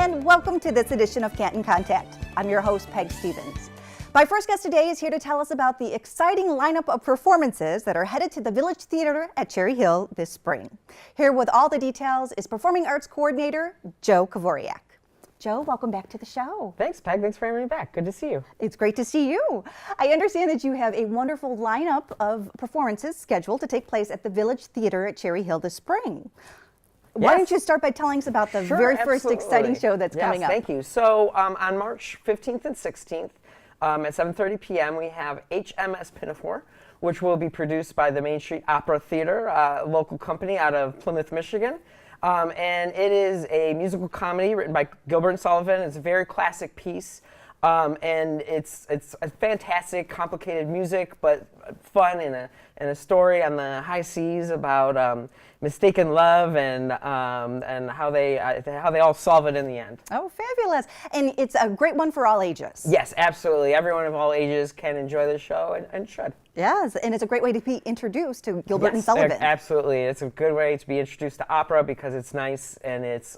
and welcome to this edition of Canton Contact. I'm your host, Peg Stevens. My first guest today is here to tell us about the exciting lineup of performances that are headed to the Village Theater at Cherry Hill this spring. Here with all the details is Performing Arts Coordinator Joe Kavoriak. Joe, welcome back to the show. Thanks, Peg. Thanks for having me back. Good to see you. It's great to see you. I understand that you have a wonderful lineup of performances scheduled to take place at the Village Theater at Cherry Hill this spring. Yes. Why don't you start by telling us about the very first exciting show that's coming up? Thank you. So on March 15th and 16th at 7:30 p.m. we have HMS Pinafore, which will be produced by the Main Street Opera Theater, a local company out of Plymouth, Michigan. And it is a musical comedy written by Gilbert and Sullivan. It's a very classic piece, and it's a fantastic, complicated music, but fun, and a story on the high seas about mistaken love and how they all solve it in the end. Oh, fabulous! And it's a great one for all ages. Yes, absolutely. Everyone of all ages can enjoy the show and should. Yes, and it's a great way to be introduced to Gilbert and Sullivan. Absolutely. It's a good way to be introduced to opera because it's nice and it's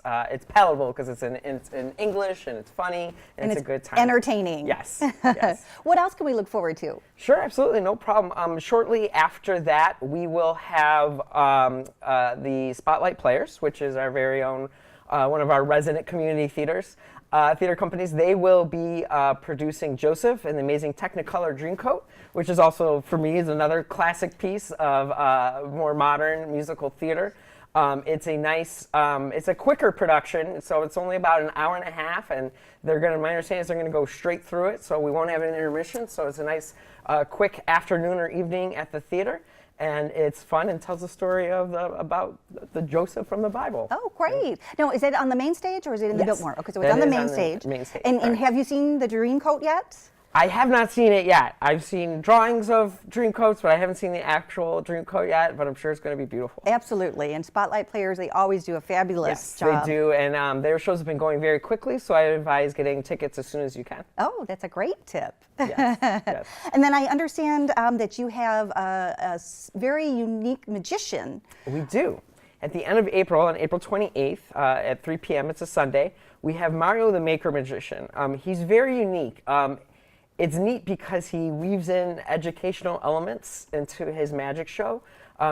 palatable because it's in English and it's funny and it's a good time. Entertaining. Yes. Yes. What else can we look forward to? Sure, absolutely, no problem. Shortly after that, we will have the Spotlight Players, which is our very own, one of our resident community theater companies. They will be producing Joseph and the Amazing Technicolor Dreamcoat, which is also, for me, is another classic piece of more modern musical theater. It's a nice, it's a quicker production, so it's only about an hour and a half, and my understanding is they're gonna go straight through it, so we won't have an intermission, so it's a nice, quick afternoon or evening at the theater. And it's fun and tells the story of about the Joseph from the Bible. Oh, great. Now, is it on the main stage or is it in the Biltmore? Okay, so it's on the main stage. And have you seen the Dreamcoat yet? I have not seen it yet. I've seen drawings of Dreamcoats, but I haven't seen the actual Dreamcoat yet, but I'm sure it's going to be beautiful. Absolutely. And Spotlight Players, they always do a fabulous job. Yes, they do. And their shows have been going very quickly, so I advise getting tickets as soon as you can. Oh, that's a great tip. Yes. Yes. And then I understand that you have a very unique magician. We do. At the end of April, on April 28th at 3 p.m., it's a Sunday, we have Mario the Maker Magician. He's very unique. It's neat because he weaves in educational elements into his magic show.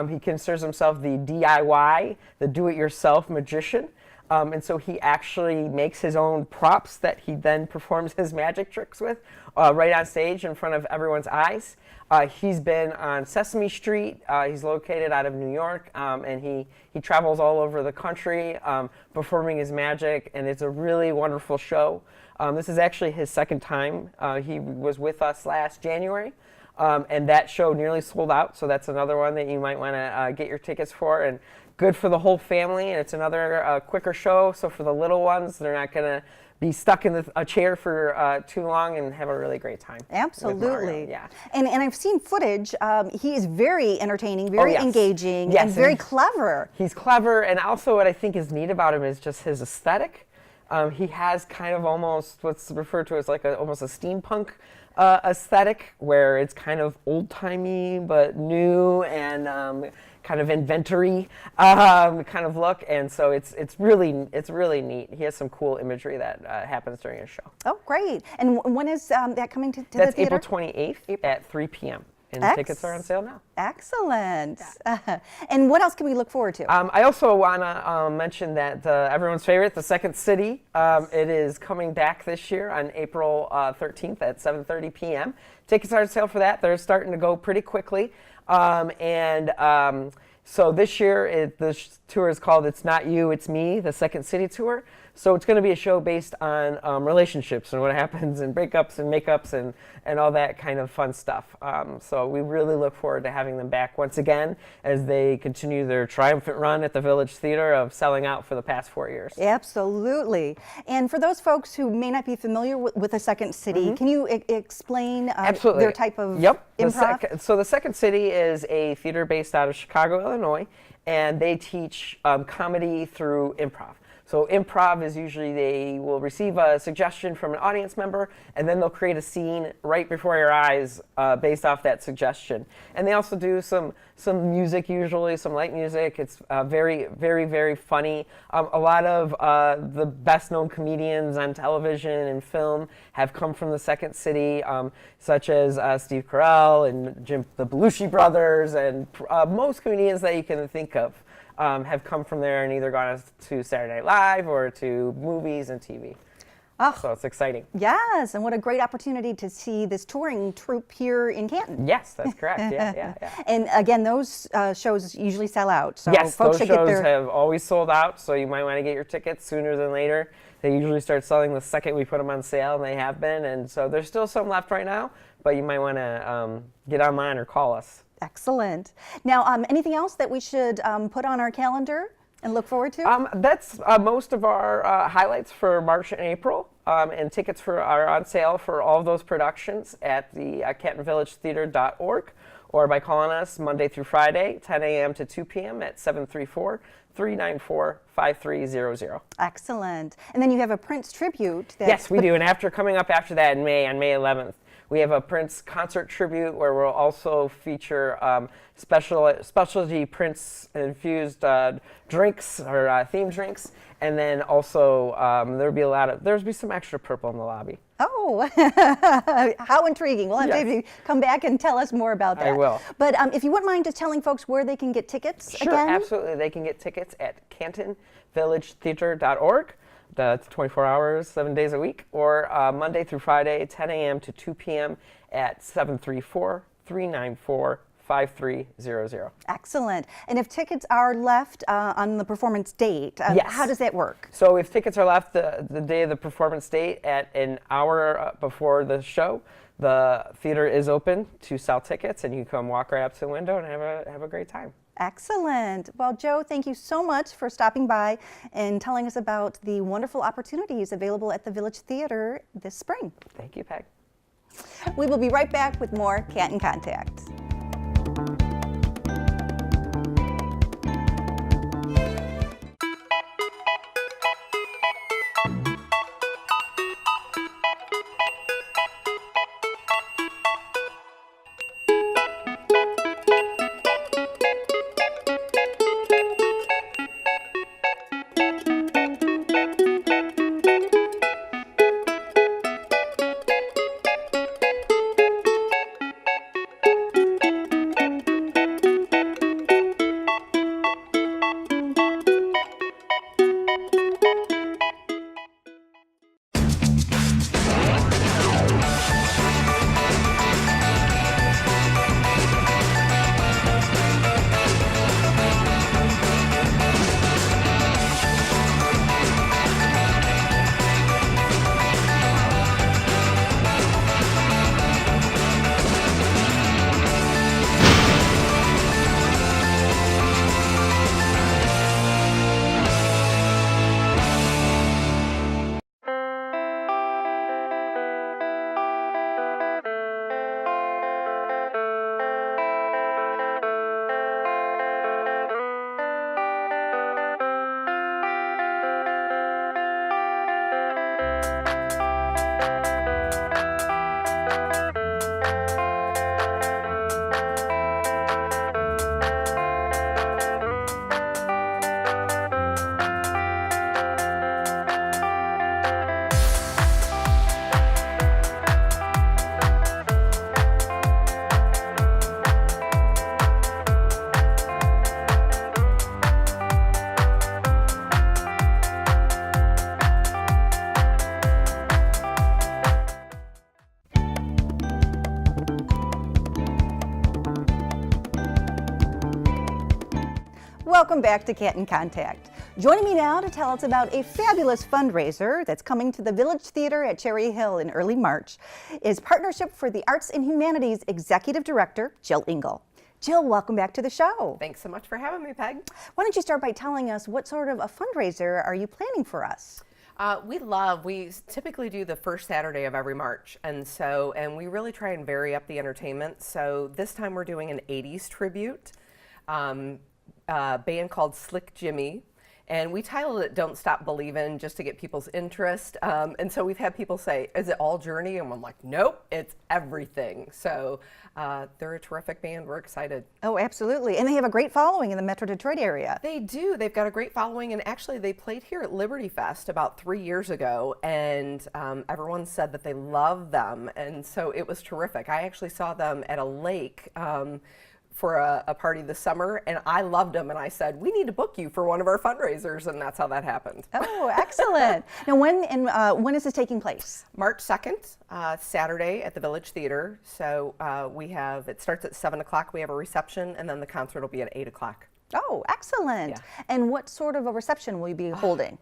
He considers himself the DIY, the do-it-yourself magician. And so he actually makes his own props that he then performs his magic tricks with right on stage in front of everyone's eyes. He's been on Sesame Street. He's located out of New York, and he travels all over the country performing his magic, and it's a really wonderful show. This is actually his second time. He was with us last January, and that show nearly sold out, so that's another one that you might want to get your tickets for, and good for the whole family, and it's another quicker show, so for the little ones, they're not going to be stuck in a chair for too long and have a really great time. Absolutely. Yeah. And I've seen footage. He is very entertaining, very engaging, and very clever. He's clever, and also what I think is neat about him is just his aesthetic. He has kind of almost what's referred to as like almost a steampunk aesthetic, where it's kind of old-timey but new and kind of inventory kind of look, and so it's really neat. He has some cool imagery that happens during his show. Oh, great! And when is that coming to the theater? That's April 28th at 3 p.m. And tickets are on sale now. Excellent. Yeah. And what else can we look forward to? I also want to mention that everyone's favorite, The Second City, it is coming back this year on April 13th at 7:30 p.m. Tickets are on sale for that. They're starting to go pretty quickly. So this year, the tour is called It's Not You, It's Me, The Second City Tour. So it's going to be a show based on relationships and what happens and breakups and makeups and all that kind of fun stuff. So we really look forward to having them back once again as they continue their triumphant run at the Village Theater of selling out for the past 4 years. Absolutely. And for those folks who may not be familiar with the Second City, can you explain their type of improv? So the Second City is a theater based out of Chicago, Illinois, and they teach comedy through improv. So improv is usually they will receive a suggestion from an audience member, and then they'll create a scene right before your eyes based off that suggestion. And they also do some music, usually some light music. It's very, very, very funny. A lot of the best-known comedians on television and film have come from the Second City, such as Steve Carell and Jim the Belushi brothers, and most comedians that you can think of. Have come from there and either gone to Saturday Night Live or to movies and TV. Oh, so it's exciting. Yes, and what a great opportunity to see this touring troupe here in Canton. Yes, that's correct. Yeah. And again, those shows usually sell out. So yes, folks those should shows get their... have always sold out, so you might want to get your tickets sooner than later. They usually start selling the second we put them on sale, and they have been. And so there's still some left right now, but you might want to get online or call us. Excellent. Now, anything else that we should put on our calendar and look forward to? That's most of our highlights for March and April, and tickets are on sale for all of those productions at the CantonVillageTheater.org, or by calling us Monday through Friday, 10 a.m. to 2 p.m. at 734-394-5300. Excellent. And then you have a Prince tribute. Yes, we do. And coming up after that in May, on May 11th, we have a Prince concert tribute where we'll also feature specialty Prince-infused drinks or themed drinks, and then also there'll be some extra purple in the lobby. Oh, how intriguing. We'll have to come back and tell us more about that. I will. But if you wouldn't mind just telling folks where they can get tickets Sure, again? Absolutely. They can get tickets at CantonVillageTheater.org. That's 24 hours, 7 days a week, or Monday through Friday, 10 a.m. to 2 p.m. at 734-394-5300. Excellent. And if tickets are left on the performance date, how does that work? So if tickets are left the day of the performance date at an hour before the show, the theater is open to sell tickets, and you can come walk right up to the window and have a great time. Excellent. Well, Joe, thank you so much for stopping by and telling us about the wonderful opportunities available at the Village Theater this spring. Thank you, Peg. We will be right back with more Canton Contact. Welcome back to Canton Contact. Joining me now to tell us about a fabulous fundraiser that's coming to the Village Theater at Cherry Hill in early March is Partnership for the Arts and Humanities Executive Director, Jill Engel. Jill, welcome back to the show. Thanks so much for having me, Peg. Why don't you start by telling us what sort of a fundraiser are you planning for us? We typically do the first Saturday of every March, and we really try and vary up the entertainment. So this time we're doing an 80s tribute, band called Slick Jimmy, And we titled it Don't Stop Believin', just to get people's interest. And so we've had people say, is it all Journey? And I'm like, nope, it's everything. So they're a terrific band. We're excited. Oh, absolutely. And they have a great following in the Metro Detroit area. They do. They've got a great following. And actually, they played here at Liberty Fest about 3 years ago. And everyone said that they loved them. And so it was terrific. I actually saw them at a lake for a party this summer, and I loved them, and I said, we need to book you for one of our fundraisers, and that's how that happened. Oh, excellent. Now, when is this taking place? March 2nd, Saturday at the Village Theater. So it starts at 7 o'clock, we have a reception, and then the concert will be at 8 o'clock. Oh, excellent. Yeah. And what sort of a reception will you be holding?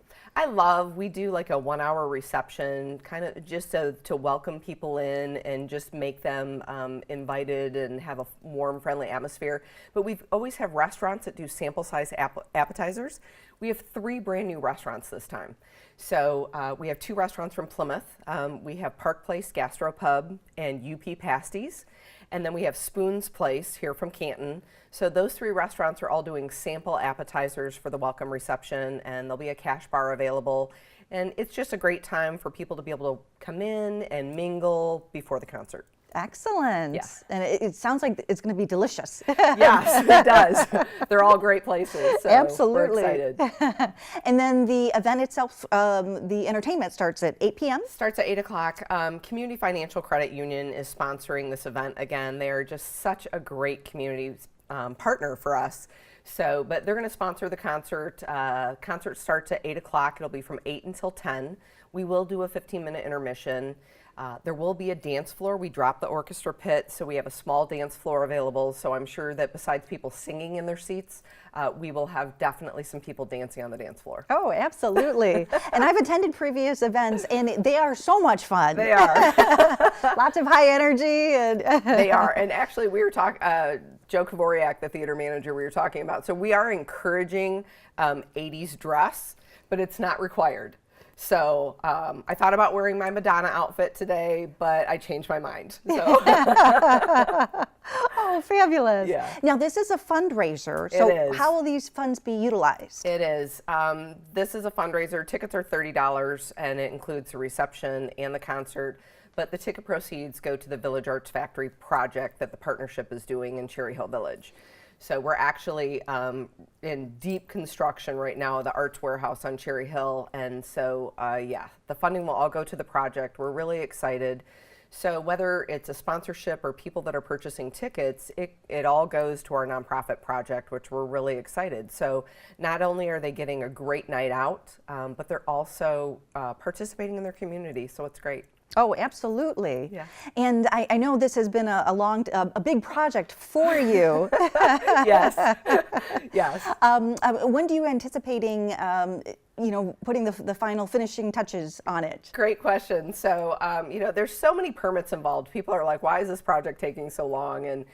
We do like a 1 hour reception, kind of just to welcome people in and just make them invited and have a warm, friendly atmosphere. But we always have restaurants that do sample size appetizers. We have 3 brand new restaurants this time. So we have 2 restaurants from Plymouth. We have Park Place Gastropub and UP Pasties. And then we have Spoon's Place here from Canton. So those 3 restaurants are all doing sample appetizers for the welcome reception, and there'll be a cash bar available. And it's just a great time for people to be able to come in and mingle before the concert. Excellent. Yeah. And it sounds like it's going to be delicious. Yes, it does. They're all great places. So Absolutely. We're excited. And then the event itself, the entertainment starts at 8 p.m. Starts at 8 o'clock. Community Financial Credit Union is sponsoring this event again. They're just such a great community partner for us. So, but they're going to sponsor the concert. Concert starts at 8 o'clock. It'll be from 8 until 10. We will do a 15-minute intermission. There will be a dance floor. We dropped the orchestra pit, so we have a small dance floor available. So I'm sure that besides people singing in their seats, we will have definitely some people dancing on the dance floor. Oh, absolutely. And I've attended previous events, and they are so much fun. They are. Lots of high energy. And They are. And actually, we were talking, Joe Kavoriak, the theater manager, we were talking about. So we are encouraging 80s dress, but it's not required. So I thought about wearing my Madonna outfit today, but I changed my mind. So. Oh, fabulous. Yeah. Now, this is a fundraiser. So It is. how will these funds be utilized? It is. This is a fundraiser. Tickets are $30, and it includes the reception and the concert. But the ticket proceeds go to the Village Arts Factory project that the partnership is doing in Cherry Hill Village. So we're actually in deep construction right now of the Arts Warehouse on Cherry Hill. And so, yeah, the funding will all go to the project. We're really excited. So whether it's a sponsorship or people that are purchasing tickets, it all goes to our nonprofit project, which we're really excited. So not only are they getting a great night out, but they're also participating in their community. So it's great. Oh, absolutely. Yeah. And I know this has been a big project for you. Yes. Yes. When do you anticipating, putting the final finishing touches on it? Great question. So, there's so many permits involved. People are like, why is this project taking so long? And,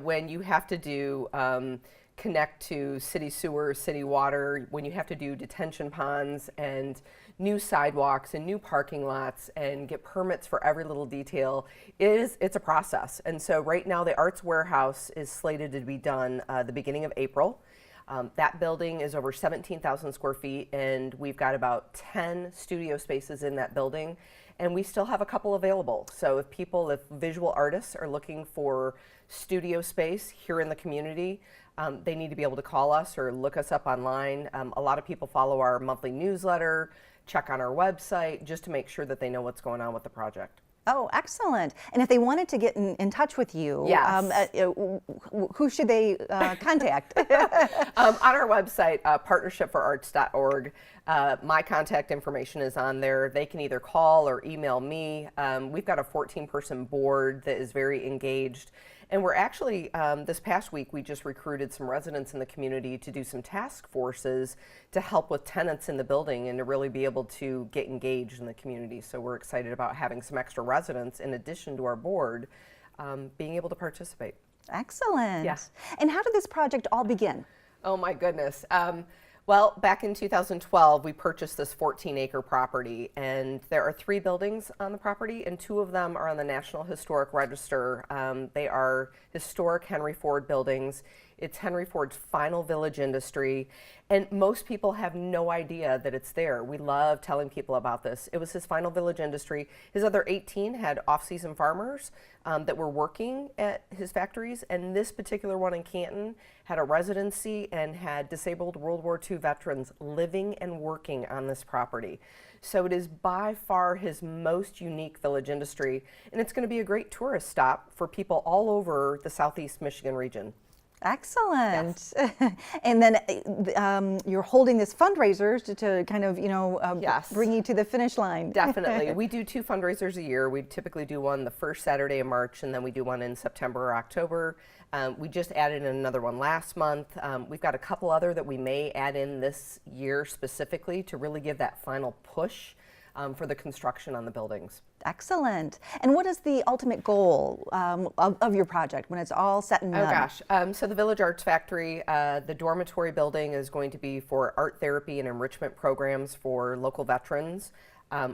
when you have to do connect to city sewer, city water, when you have to do detention ponds and new sidewalks and new parking lots and get permits for every little detail, it's a process. And so right now the Arts Warehouse is slated to be done the beginning of April. That building is over 17,000 square feet, and we've got about 10 studio spaces in that building, and we still have a couple available. So if visual artists are looking for studio space here in the community, they need to be able to call us or look us up online. A lot of people follow our monthly newsletter, check on our website, just to make sure that they know what's going on with the project. Oh, excellent. And if they wanted to get in touch with you, Yes. Who should they contact? On our website, partnershipforarts.org, my contact information is on there. They can either call or email me. We've got a 14-person board that is very engaged. And we're actually, this past week, we just recruited some residents in the community to do some task forces to help with tenants in the building and to really be able to get engaged in the community. So we're excited about having some extra residents in addition to our board being able to participate. Excellent. Yeah. And how did this project all begin? Oh my goodness. Well, back in 2012, we purchased this 14-acre property, and there are 3 buildings on the property, and 2 of them are on the National Historic Register. They are historic Henry Ford buildings. It's Henry Ford's final village industry, and most people have no idea that it's there. We love telling people about this. It was his final village industry. His other 18 had off-season farmers that were working at his factories, and this particular one in Canton had a residency and had disabled World War II veterans living and working on this property. So it is by far his most unique village industry, and it's going to be a great tourist stop for people all over the Southeast Michigan region. Excellent. Yes. And then you're holding this fundraiser to kind of, yes, bring you to the finish line. Definitely. We do 2 fundraisers a year. We typically do one the first Saturday of March, and then we do one in September or October. We just added in another one last month. We've got a couple other that we may add in this year specifically to really give that final push for the construction on the buildings. Excellent. And what is the ultimate goal of your project when it's all set and done? Oh gosh, so the Village Arts Factory, the dormitory building is going to be for art therapy and enrichment programs for local veterans.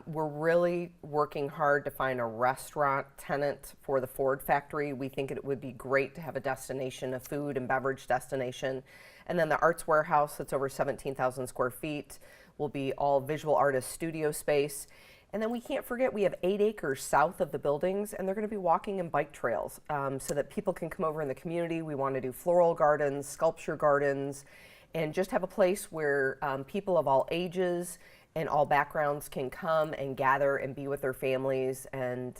We're really working hard to find a restaurant tenant for the Ford factory. We think it would be great to have a destination, a food and beverage destination. And then the Arts Warehouse, that's over 17,000 square feet, will be all visual artist studio space. And then we can't forget we have 8 acres south of the buildings, and they're going to be walking and bike trails so that people can come over in the community. We want to do floral gardens, sculpture gardens, and just have a place where people of all ages and all backgrounds can come and gather and be with their families. And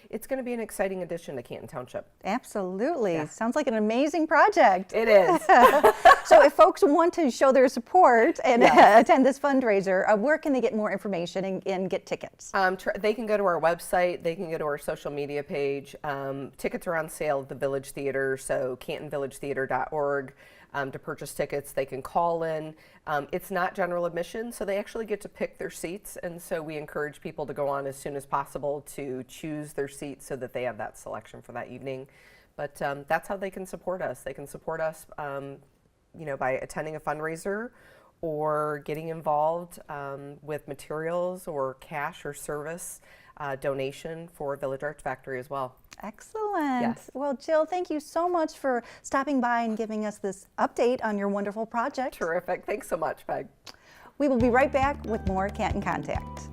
it's going to be an exciting addition to Canton Township. Absolutely. Yeah. Sounds like an amazing project. It is. So if folks want to show their support and Yes. attend this fundraiser, where can they get more information and get tickets? They can go to our website. They can go to our social media page. Tickets are on sale at the Village Theater, so cantonvillagetheater.org. To purchase tickets, they can call in. It's not general admission, so they actually get to pick their seats, and so we encourage people to go on as soon as possible to choose their seats so that they have that selection for that evening. But that's how they can support us. They can support us by attending a fundraiser or getting involved with materials or cash or service donation for Village Arts Factory as well. Excellent. Yes. Well, Jill, thank you so much for stopping by and giving us this update on your wonderful project. Terrific. Thanks so much, Peg. We will be right back with more Canton Contact.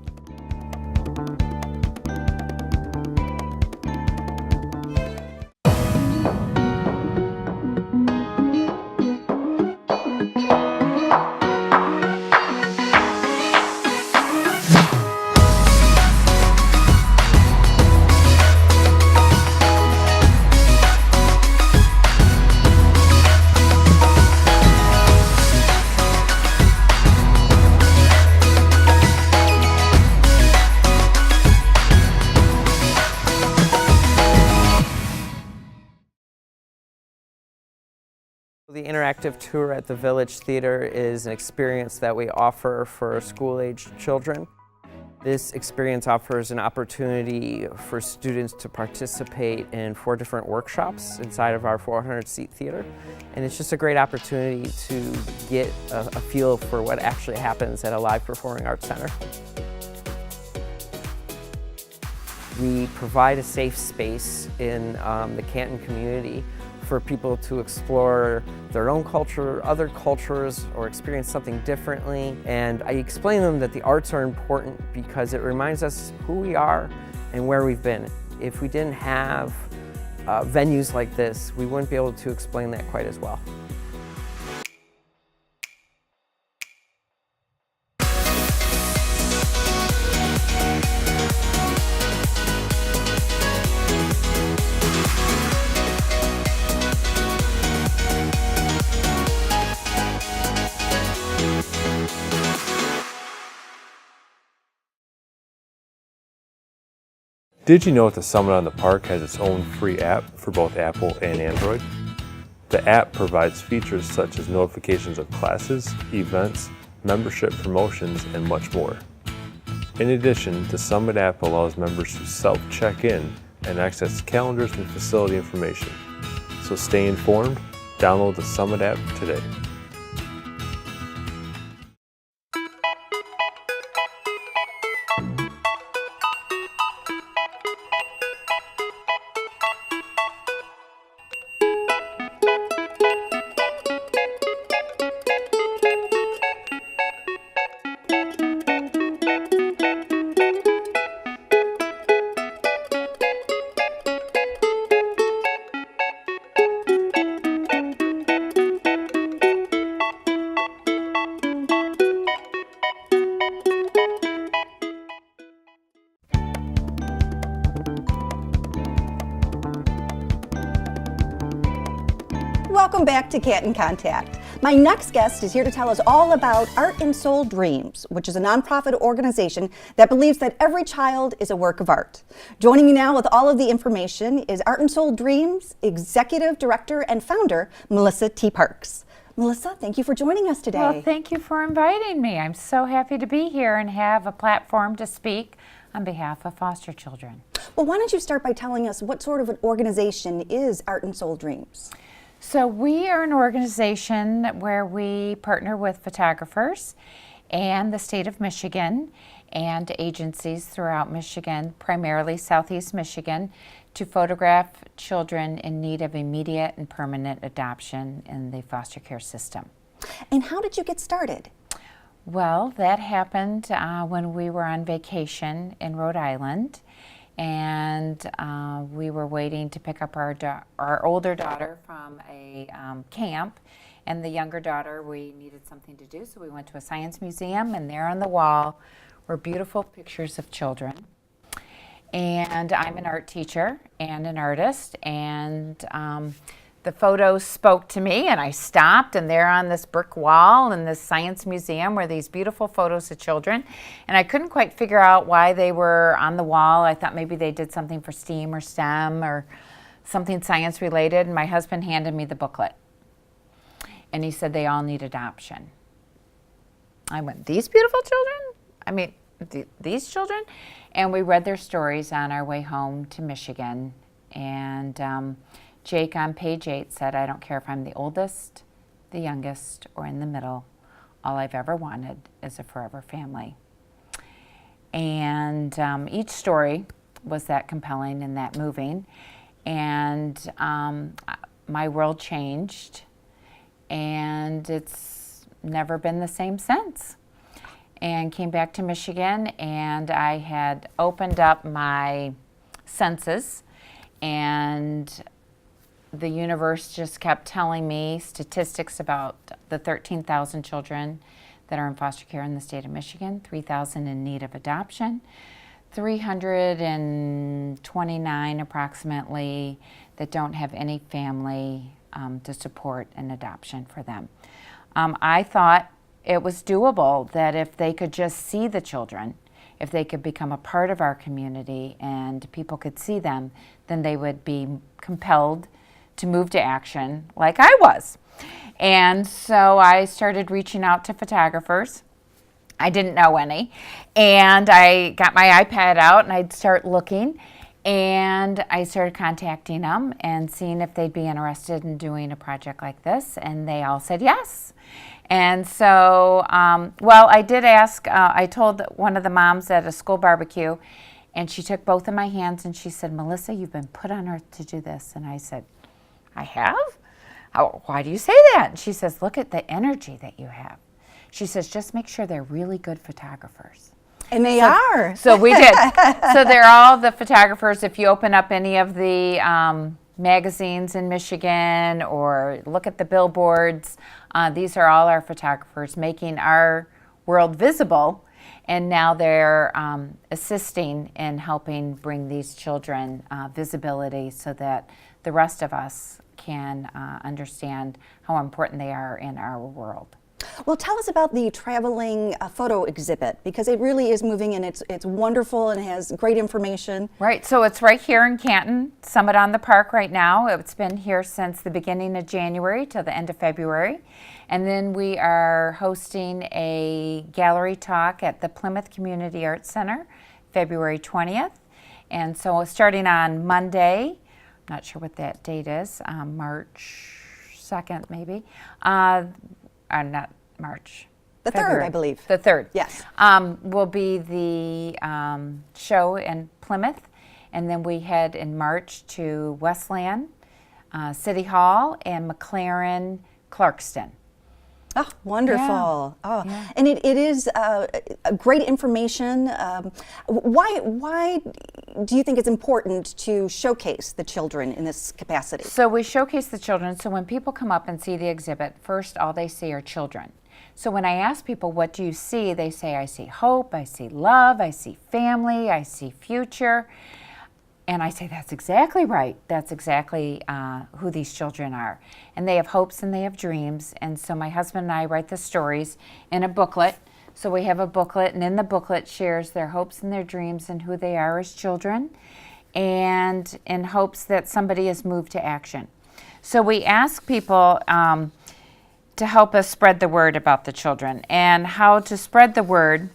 The interactive tour at the Village Theater is an experience that we offer for school-aged children. This experience offers an opportunity for students to participate in 4 different workshops inside of our 400-seat theater. And it's just a great opportunity to get a feel for what actually happens at a live performing arts center. We provide a safe space in the Canton community for people to explore their own culture, other cultures, or experience something differently. And I explain to them that the arts are important because it reminds us who we are and where we've been. If we didn't have venues like this, we wouldn't be able to explain that quite as well. Did you know that the Summit on the Park has its own free app for both Apple and Android? The app provides features such as notifications of classes, events, membership promotions, and much more. In addition, the Summit app allows members to self-check in and access calendars and facility information. So stay informed, download the Summit app today. welcome back to Canton Contact. My next guest is here to tell us all about Art and Soul Dreams, which is a nonprofit organization that believes that every child is a work of art. Joining me now with all of the information is Art and Soul Dreams Executive Director and Founder, Melissa T. Parks. Melissa, thank you for joining us today. Well, thank you for inviting me. I'm so happy to be here and have a platform to speak on behalf of foster children. Well, why don't you start by telling us what sort of an organization is Art and Soul Dreams? So we are an organization where we partner with photographers and the state of Michigan and agencies throughout Michigan, primarily Southeast Michigan, to photograph children in need of immediate and permanent adoption in the foster care system. And how did you get started? Well, that happened when we were on vacation in Rhode Island, and we were waiting to pick up our older daughter from a camp, and the younger daughter, we needed something to do, so we went to a science museum, and there on the wall were beautiful pictures of children. And I'm an art teacher and an artist, and the photos spoke to me, and I stopped, and there on this brick wall in this science museum were these beautiful photos of children, and I couldn't quite figure out why they were on the wall. I thought maybe they did something for STEAM or STEM or something science related, and my husband handed me the booklet, and he said they all need adoption. I went, these beautiful children? I mean, these children? And we read their stories on our way home to Michigan, and Jake on page 8 said, I don't care if I'm the oldest, the youngest, or in the middle. All I've ever wanted is a forever family. And each story was that compelling and that moving. And my world changed, and it's never been the same since. And came back to Michigan, and I had opened up my senses, and the universe just kept telling me statistics about the 13,000 children that are in foster care in the state of Michigan, 3,000 in need of adoption, 329 approximately that don't have any family to support an adoption for them. I thought it was doable, that if they could just see the children, if they could become a part of our community and people could see them, then they would be compelled to move to action like I was. And so I started reaching out to photographers. I didn't know any. And I got my iPad out and I'd start looking, and I started contacting them and seeing if they'd be interested in doing a project like this, and they all said yes. And so, well, I did ask, I told one of the moms at a school barbecue, and she took both of my hands and she said, Melissa, you've been put on earth to do this. And I said, I have? Why do you say that? And she says, look at the energy that you have. She says, just make sure they're really good photographers. And they are. So we did. So they're all the photographers. If you open up any of the magazines in Michigan or look at the billboards, these are all our photographers making our world visible. And now they're assisting in helping bring these children visibility so that the rest of us can understand how important they are in our world. Well, tell us about the traveling photo exhibit, because it really is moving and it's wonderful and has great information. Right, so it's right here in Canton, Summit on the Park right now. It's been here since the beginning of January till the end of February. And then we are hosting a gallery talk at the Plymouth Community Arts Center, February 20th. And so starting on Monday, I'm not sure what that date is, March 2nd maybe, not March. The February. 3rd, I believe. The 3rd. Yes. Will be the show in Plymouth, and then we head in March to Westland, City Hall, and McLaren, Clarkston. Oh, wonderful. Yeah. Oh, Yeah. and it is a great information. Why do you think it's important to showcase the children in this capacity? So we showcase the children, so when people come up and see the exhibit, first all they see are children. So when I ask people, what do you see? They say, I see hope, I see love, I see family, I see future. And I say, that's exactly right. That's exactly who these children are. And they have hopes and they have dreams. And so my husband and I write the stories in a booklet. So we have a booklet, and in the booklet shares their hopes and their dreams and who they are as children, and in hopes that somebody is moved to action. So we ask people to help us spread the word about the children. And how to spread the word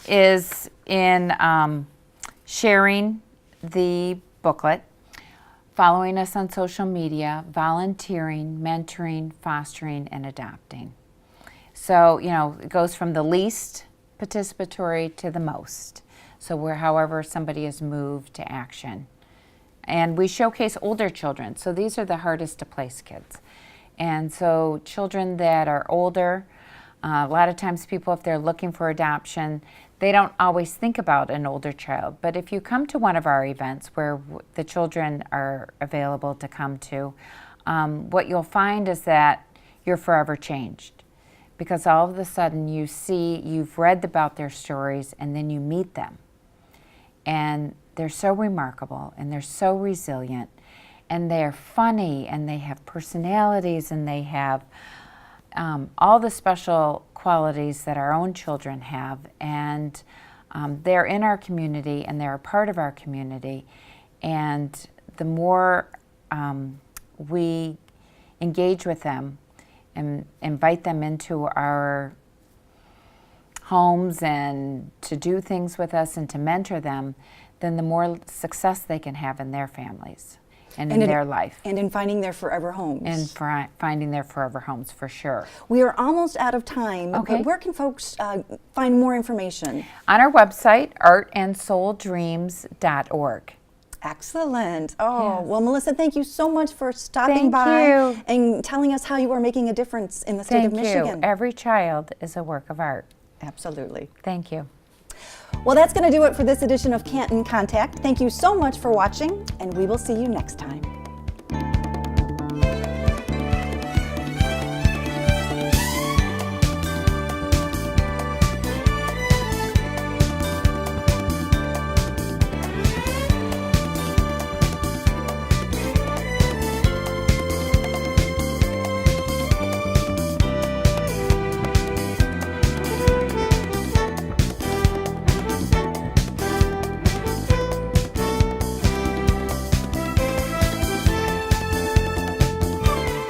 is in sharing the booklet, following us on social media, volunteering, mentoring, fostering, and adopting. So, it goes from the least participatory to the most. So however somebody is moved to action. And we showcase older children. So these are the hardest to place kids. And so children that are older, a lot of times people, if they're looking for adoption, they don't always think about an older child. But if you come to one of our events where the children are available to come to, what you'll find is that you're forever changed. Because all of a sudden you've read about their stories, and then you meet them. And they're so remarkable, and they're so resilient, and they're funny, and they have personalities, and they have all the special qualities that our own children have. And they're in our community, and they're a part of our community. And the more we engage with them and invite them into our homes and to do things with us and to mentor them, then the more success they can have in their families and in their life. And in finding their forever homes. And finding their forever homes, for sure. We are almost out of time. Okay. But where can folks find more information? On our website, artandsouldreams.org. Excellent. Oh, Yes. well, Melissa, thank you so much for stopping Thank by you. and telling us how you are making a difference in the state Thank of you. Michigan. Every child is a work of art. Absolutely. Thank you. Well, that's going to do it for this edition of Canton Contact. Thank you so much for watching, and we will see you next time.